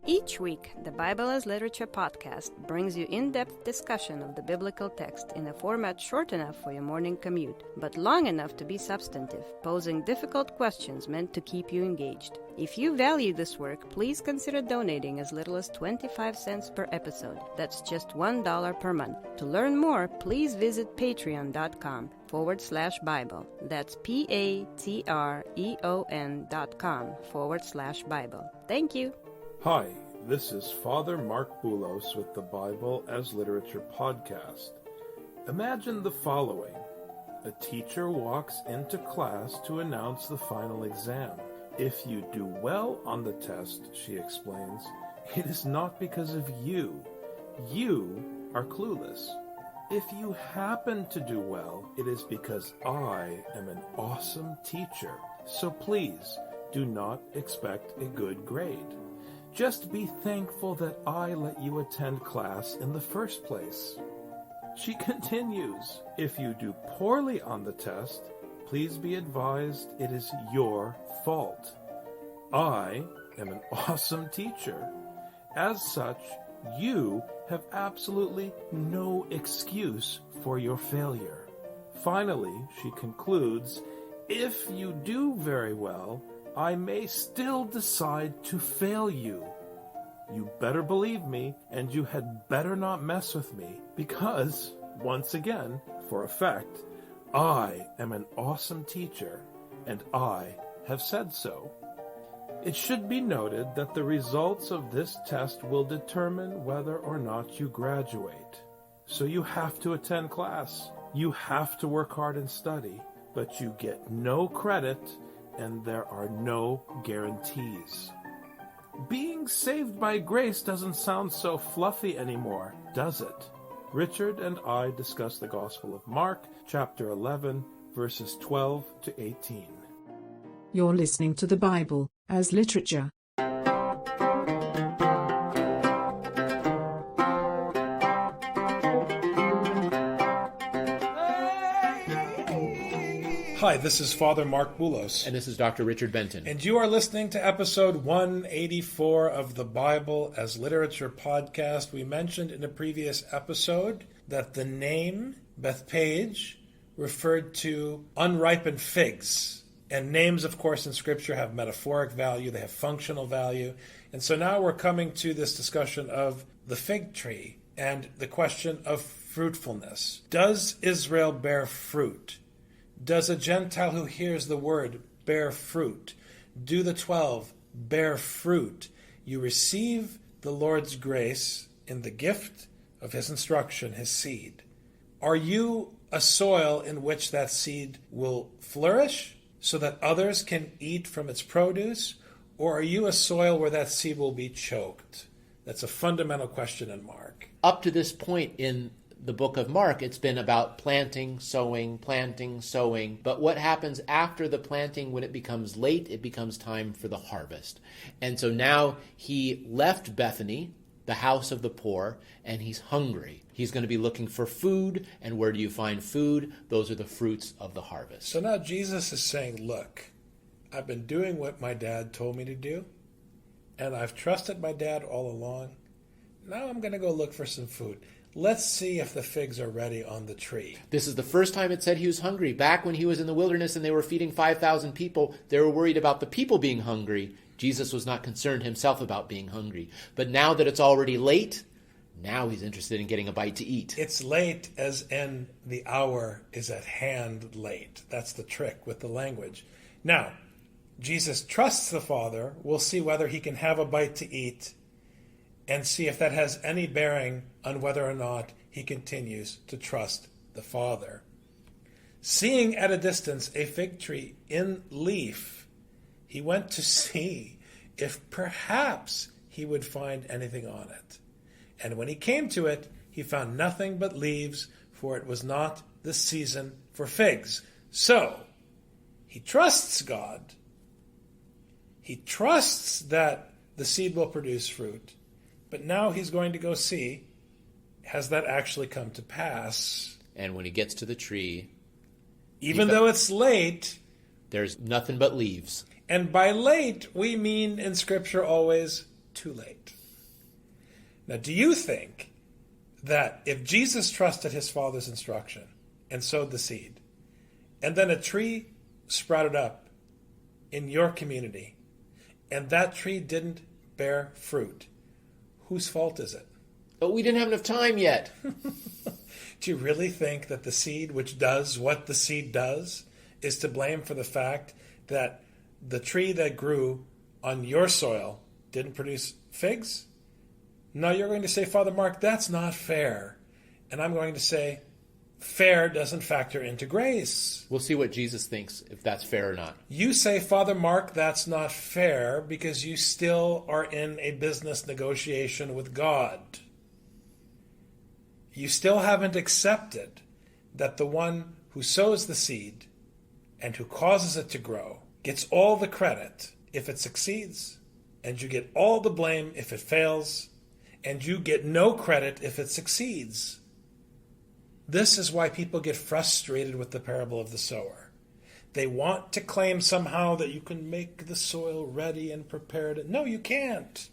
Each week, the Bible as Literature podcast brings you in-depth discussion of the biblical text in a format short enough for your morning commute, but long enough to be substantive, posing difficult questions meant to keep you engaged. If you value this work, please consider donating as little as 25 cents per episode. That's just $1 per month. To learn more, please visit patreon.com/Bible. That's patreon.com/Bible. Thank you. Hi, this is Father Marc Boulos with the Bible as Literature podcast. Imagine the following. A teacher walks into class to announce the final exam. If you do well on the test, she explains, it is not because of you. You are clueless. If you happen to do well, it is because I am an awesome teacher. So please, do not expect a good grade. Just be thankful that I let you attend class in the first place. She continues, if you do poorly on the test, please be advised it is your fault. I am an awesome teacher. As such, you have absolutely no excuse for your failure. Finally, she concludes, if you do very well, I may still decide to fail you. You better believe me, and you had better not mess with me, because, once again, for a fact, I am an awesome teacher, and I have said so. It should be noted that the results of this test will determine whether or not you graduate. So you have to attend class. You have to work hard and study, but you get no credit and there are no guarantees. Being saved by grace doesn't sound so fluffy anymore, does it? Richard and I discuss the Gospel of Mark, chapter 11, verses 12 to 18. You're listening to the Bible as Literature. Hi, this is Father Marc Boulos. And this is Dr. Richard Benton. And you are listening to episode 184 of the Bible as Literature podcast. We mentioned in a previous episode that the name Bethpage referred to unripened figs. And names, of course, in Scripture have metaphoric value, they have functional value. And so now we're coming to this discussion of the fig tree and the question of fruitfulness. Does Israel bear fruit? Does a Gentile who hears the word bear fruit? Do the 12 bear fruit? You receive the Lord's grace in the gift of his instruction, his seed. Are you a soil in which that seed will flourish so that others can eat from its produce? Or are you a soil where that seed will be choked? That's a fundamental question in Mark. Up to this point in the book of Mark, it's been about planting, sowing. But what happens after the planting, when it becomes late, it becomes time for the harvest. And so now he left Bethany, the house of the poor, and he's hungry. He's going to be looking for food, and where do you find food? Those are the fruits of the harvest. So now Jesus is saying, look, I've been doing what my dad told me to do, and I've trusted my dad all along. Now I'm going to go look for some food. Let's see if the figs are ready on the tree. This is the first time it said he was hungry. Back when he was in the wilderness and they were feeding 5,000 people, they were worried about the people being hungry. Jesus was not concerned himself about being hungry. But now that it's already late, now he's interested in getting a bite to eat. It's late as in the hour is at hand late. That's the trick with the language. Now, Jesus trusts the Father. We'll see whether he can have a bite to eat and see if that has any bearing on whether or not he continues to trust the Father. Seeing at a distance a fig tree in leaf, he went to see if perhaps he would find anything on it. And when he came to it, he found nothing but leaves, for it was not the season for figs. So, he trusts God. He trusts that the seed will produce fruit. But now he's going to go see, has that actually come to pass? And when he gets to the tree, even though it's late, there's nothing but leaves. And by late, we mean in Scripture always too late. Now, do you think that if Jesus trusted his Father's instruction and sowed the seed, and then a tree sprouted up in your community, and that tree didn't bear fruit, whose fault is it? But we didn't have enough time yet. Do you really think that the seed which does what the seed does is to blame for the fact that the tree that grew on your soil didn't produce figs? No, you're going to say, Father Mark, that's not fair. And I'm going to say, fair doesn't factor into grace. We'll see what Jesus thinks, if that's fair or not. You say, Father Mark, that's not fair because you still are in a business negotiation with God. You still haven't accepted that the one who sows the seed and who causes it to grow gets all the credit if it succeeds, and you get all the blame if it fails, and you get no credit if it succeeds. This is why people get frustrated with the parable of the sower. They want to claim somehow that you can make the soil ready and prepared. No, you can't.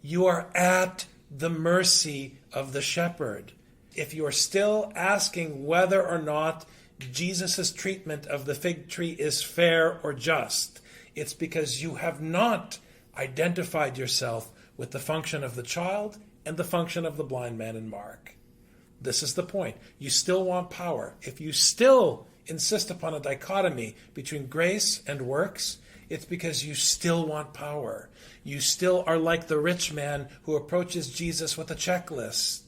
You are at the mercy of the shepherd. If you are still asking whether or not Jesus' treatment of the fig tree is fair or just, it's because you have not identified yourself with the function of the child and the function of the blind man in Mark. This is the point. You still want power. If you still insist upon a dichotomy between grace and works, it's because you still want power. You still are like the rich man who approaches Jesus with a checklist.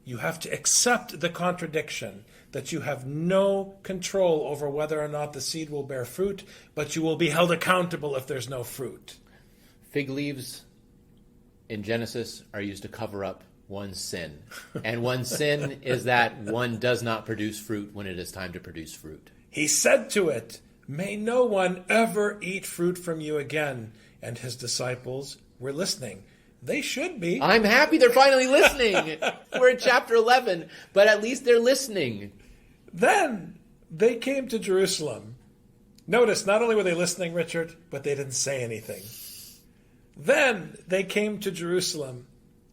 You have to accept the contradiction that you have no control over whether or not the seed will bear fruit, but you will be held accountable if there's no fruit. Fig leaves in Genesis are used to cover up one's sin. And one's sin is that one does not produce fruit when it is time to produce fruit. He said to it, "May no one ever eat fruit from you again." And his disciples were listening. They should be. I'm happy they're finally listening. We're in chapter 11, but at least they're listening. Then they came to Jerusalem. Notice, not only were they listening, Richard, but they didn't say anything. Then they came to Jerusalem,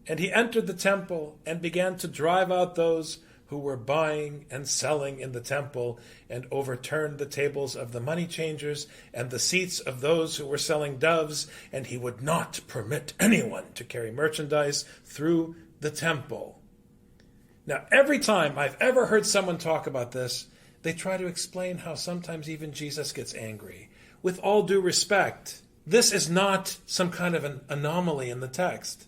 and he entered the temple and began to drive out those who were buying and selling in the temple, and overturned the tables of the money changers and the seats of those who were selling doves, and he would not permit anyone to carry merchandise through the temple. Now, every time I've ever heard someone talk about this, they try to explain how sometimes even Jesus gets angry. With all due respect, this is not some kind of an anomaly in the text.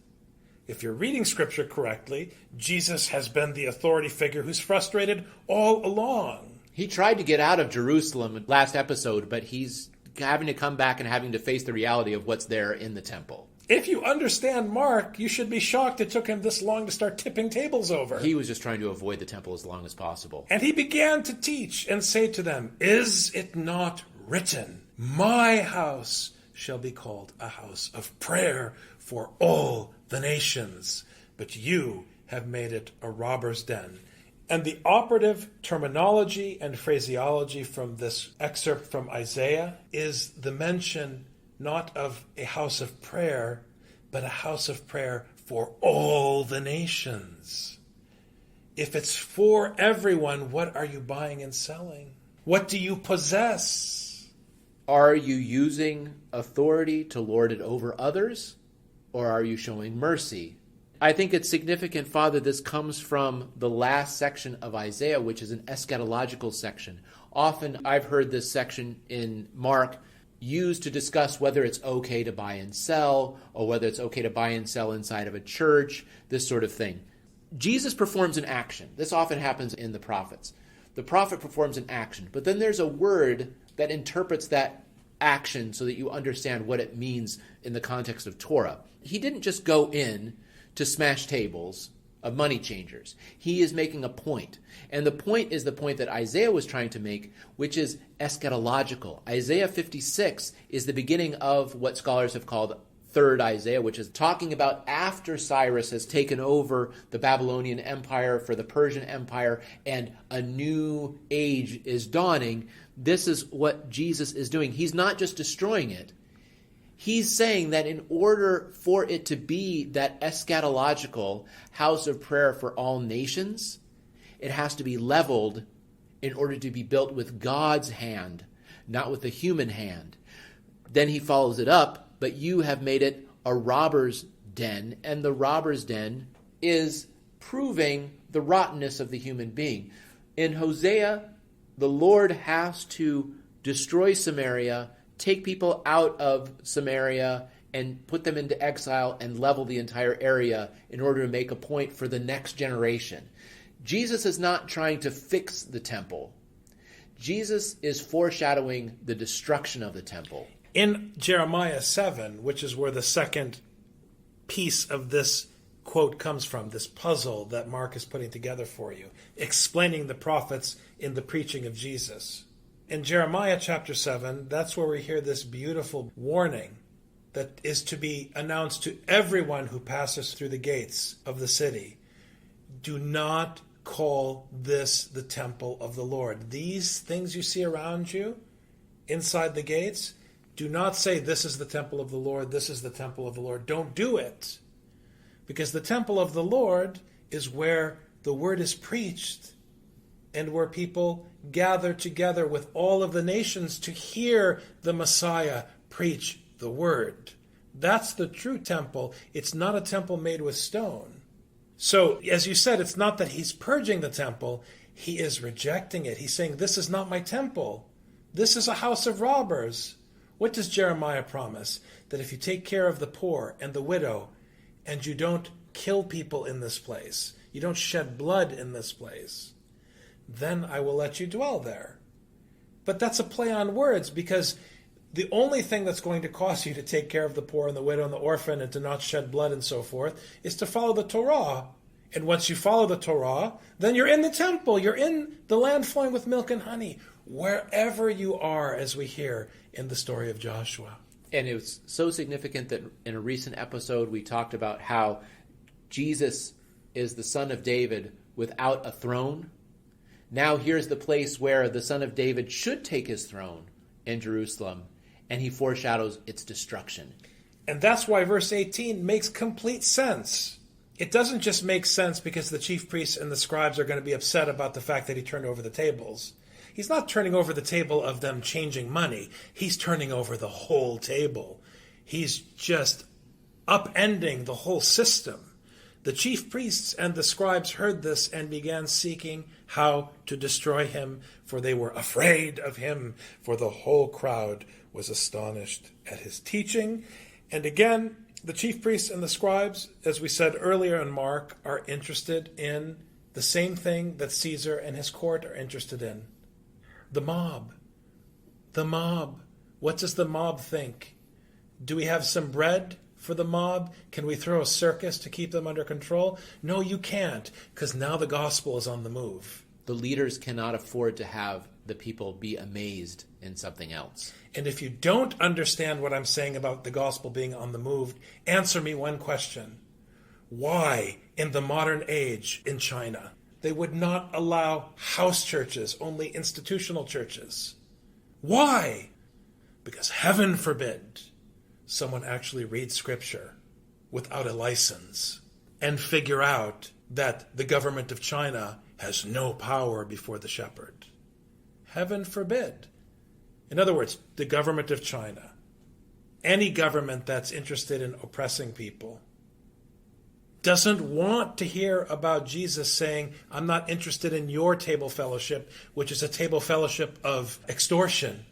If you're reading Scripture correctly, Jesus has been the authority figure who's frustrated all along. He tried to get out of Jerusalem last episode, but he's having to come back and having to face the reality of what's there in the temple. If you understand Mark, you should be shocked it took him this long to start tipping tables over. He was just trying to avoid the temple as long as possible. And he began to teach and say to them, "Is it not written, my house shall be called a house of prayer for all the nations, but you have made it a robber's den." And the operative terminology and phraseology from this excerpt from Isaiah is the mention not of a house of prayer, but a house of prayer for all the nations. If it's for everyone, what are you buying and selling? What do you possess? Are you using authority to lord it over others, or are you showing mercy? I think it's significant, Father, this comes from the last section of Isaiah, which is an eschatological section. Often I've heard this section in Mark used to discuss whether it's okay to buy and sell, or whether it's okay to buy and sell inside of a church, this sort of thing. Jesus performs an action. This often happens in the prophets. The prophet performs an action, but then there's a word that interprets that action so that you understand what it means in the context of Torah. He didn't just go in to smash tables of money changers. He is making a point. And the point is the point that Isaiah was trying to make, which is eschatological. Isaiah 56 is the beginning of what scholars have called third Isaiah, which is talking about after Cyrus has taken over the Babylonian Empire for the Persian Empire and a new age is dawning. This is what Jesus is doing. He's not just destroying it. He's saying that in order for it to be that eschatological house of prayer for all nations, it has to be leveled in order to be built with God's hand, not with a human hand. Then he follows it up, but you have made it a robber's den, and the robber's den is proving the rottenness of the human being. In Hosea, the Lord has to destroy Samaria, take people out of Samaria, and put them into exile and level the entire area in order to make a point for the next generation. Jesus is not trying to fix the temple. Jesus is foreshadowing the destruction of the temple. In Jeremiah 7, which is where the second piece of this quote comes from, this puzzle that Mark is putting together for you, explaining the prophets in the preaching of Jesus. In Jeremiah chapter 7, that's where we hear this beautiful warning that is to be announced to everyone who passes through the gates of the city. Do not call this the temple of the Lord. These things you see around you, inside the gates, do not say this is the temple of the Lord, this is the temple of the Lord. Don't do it. Because the temple of the Lord is where the word is preached and where people gather together with all of the nations to hear the Messiah preach the word. That's the true temple. It's not a temple made with stone. So, as you said, it's not that he's purging the temple. He is rejecting it. He's saying, this is not my temple. This is a house of robbers. What does Jeremiah promise? That if you take care of the poor and the widow, and you don't kill people in this place, you don't shed blood in this place, then I will let you dwell there. But that's a play on words, because the only thing that's going to cause you to take care of the poor and the widow and the orphan and to not shed blood and so forth is to follow the Torah. And once you follow the Torah, then you're in the temple. You're in the land flowing with milk and honey, wherever you are, as we hear in the story of Joshua. And it was so significant that in a recent episode we talked about how Jesus is the son of David without a throne. Now here's the place where the son of David should take his throne in Jerusalem, and he foreshadows its destruction. And that's why verse 18 makes complete sense. It doesn't just make sense because the chief priests and the scribes are going to be upset about the fact that he turned over the tables. He's not turning over the table of them changing money. He's turning over the whole table. He's just upending the whole system. The chief priests and the scribes heard this and began seeking how to destroy him, for they were afraid of him, for the whole crowd was astonished at his teaching. And again, the chief priests and the scribes, as we said earlier in Mark, are interested in the same thing that Caesar and his court are interested in. The mob. The mob. What does the mob think? Do we have some bread for the mob? Can we throw a circus to keep them under control? No, you can't, because now the gospel is on the move. The leaders cannot afford to have the people be amazed in something else. And if you don't understand what I'm saying about the gospel being on the move, answer me one question. Why, in the modern age in China, they would not allow house churches, only institutional churches? Why? Because heaven forbid someone actually read scripture without a license and figure out that the government of China has no power before the shepherd. Heaven forbid. In other words, the government of China, any government that's interested in oppressing people, doesn't want to hear about Jesus saying, I'm not interested in your table fellowship, which is a table fellowship of extortion.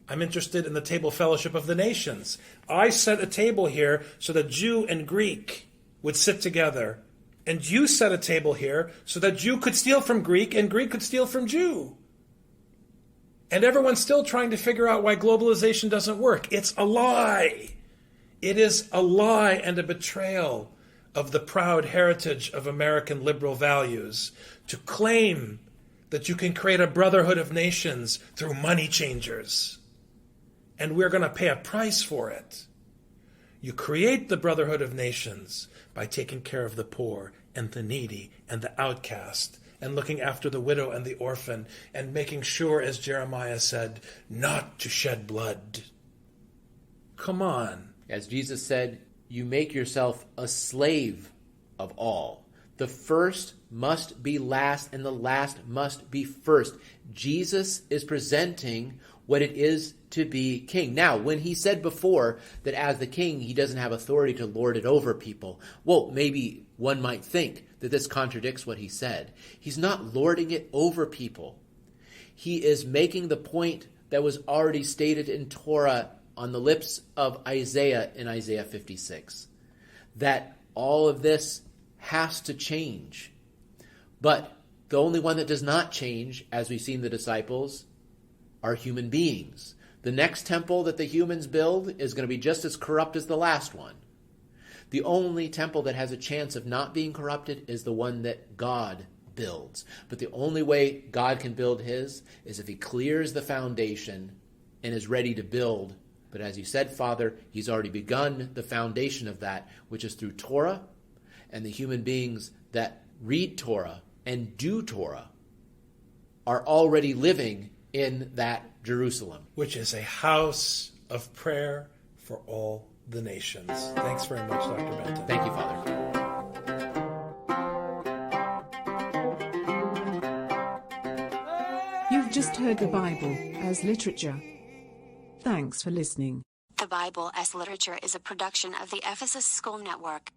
I'm interested in the table fellowship of the nations. I set a table here so that Jew and Greek would sit together. And you set a table here so that Jew could steal from Greek and Greek could steal from Jew. And everyone's still trying to figure out why globalization doesn't work. It's a lie. It is a lie and a betrayal of the proud heritage of American liberal values to claim that you can create a brotherhood of nations through money changers. And we're going to pay a price for it. You create the brotherhood of nations by taking care of the poor and the needy and the outcast and looking after the widow and the orphan and making sure, as Jeremiah said, not to shed blood. come on. As Jesus said, you make yourself a slave of all. The first must be last, and the last must be first. Jesus is presenting what it is to be king. Now, when he said before that as the king, he doesn't have authority to lord it over people, well, maybe one might think that this contradicts what he said. He's not lording it over people. He is making the point that was already stated in Torah on the lips of Isaiah in Isaiah 56, that all of this has to change. But the only one that does not change, as we've seen the disciples, are human beings. The next temple that the humans build is going to be just as corrupt as the last one. The only temple that has a chance of not being corrupted is the one that God builds. But the only way God can build his is if he clears the foundation and is ready to build. But as you said, Father, he's already begun the foundation of that, which is through Torah, and the human beings that read Torah and do Torah are already living in that Jerusalem, which is a house of prayer for all the nations. Thanks very much, Dr. Benton. Thank you, Father. You've just heard the Bible as literature. Thanks for listening. The Bible as Literature is a production of the Ephesus School Network.